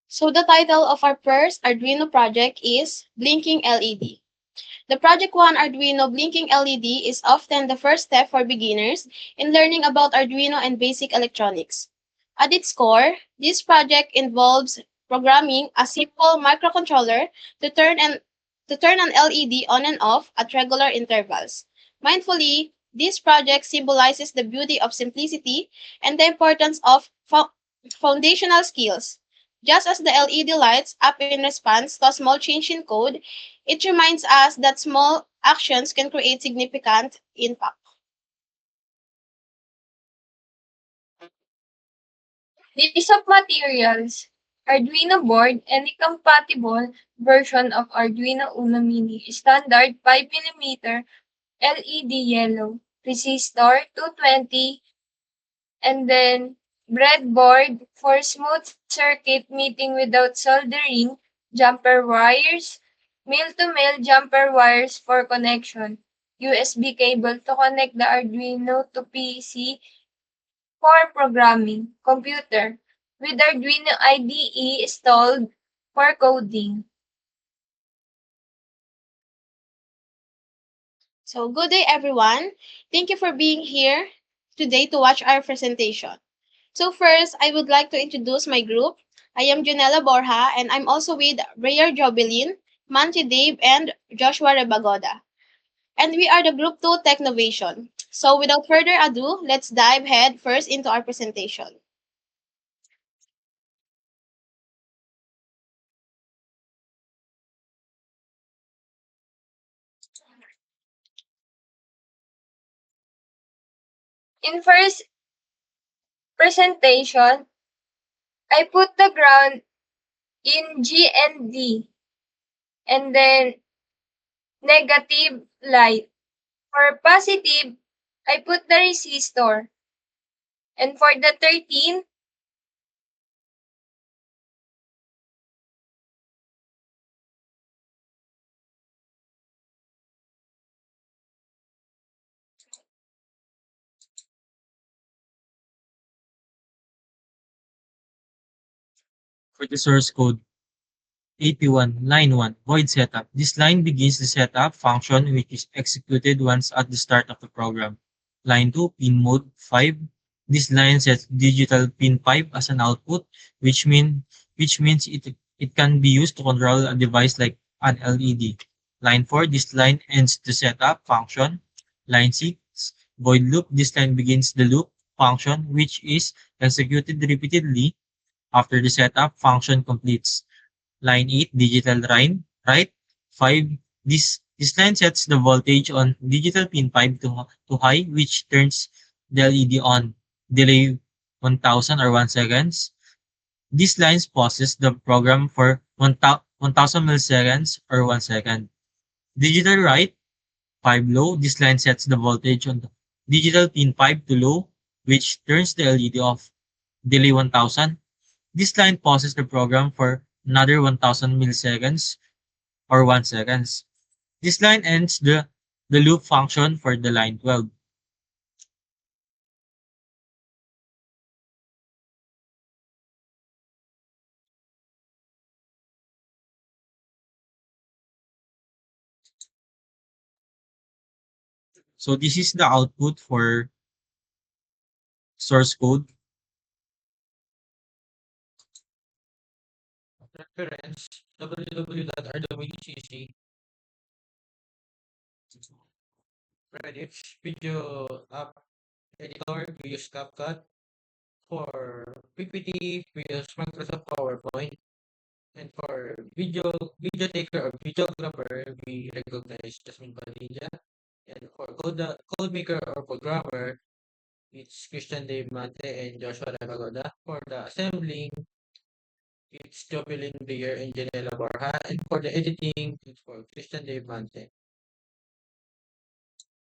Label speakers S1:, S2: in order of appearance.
S1: So the title of our first Arduino project is Blinking LED. The Project 1 Arduino Blinking LED is often the first step for beginners in learning about Arduino and basic electronics. At its core, this project involves programming a simple microcontroller to turn an LED on and off at regular intervals. Mindfully, this project symbolizes the beauty of simplicity and the importance of foundational skills. Just as the LED lights up in response to a small change in code, it reminds us that small actions can create significant impact.
S2: List of materials. Arduino board, any compatible version of Arduino Uno Mini, standard 5mm LED yellow, resistor 220, and then breadboard for smooth circuit meeting without soldering, jumper wires, male-to-male jumper wires for connection, USB cable to connect the Arduino to PC for programming, computer, with Arduino IDE installed for coding.
S1: So, good day everyone. Thank you for being here today to watch our presentation. So, first, I would like to introduce my group. I am Junella Borja, and I'm also with Rayar Jobilin, Manti Dave, and Joshua Rebagoda. And we are the Group 2 Technovation. So, without further ado, let's dive head first into our presentation.
S2: In first presentation, I put the ground in GND and then negative light. For positive, I put the resistor. And for the 13,
S3: For the source code 81 line 1 void setup. This line begins the setup function which is executed once at the start of the program. Line 2 pin mode 5. This line sets digital pin 5 as an output which means it can be used to control a device like an LED. Line 4 this line ends the setup function. Line 6 void loop. This line begins the loop function which is executed repeatedly after the setup function completes. Line 8, digital line, right? 5, this line sets the voltage on digital pin 5 to high, which turns the LED on. Delay 1000 or 1 seconds. This line pauses the program for 1000 milliseconds or 1 second. Digital right, 5 low. This line sets the voltage on the digital pin 5 to low, which turns the LED off. Delay 1000. This line pauses the program for another 1000 milliseconds or 1 seconds. This line ends the loop function for the line 12. So this is the output for source code.
S4: Reference www.rwcc Credits video app editor. We use CapCut. For PPT, we use Microsoft PowerPoint. And for video taker or videographer, we recognize Jasmine Padilla. And for code maker or programmer, it's Christian Dave Mate and Joshua Rebagoda. For the assembling, it's Jovelyn Beer and Janela Borja. And for the editing, it's for Christian Dave Mante.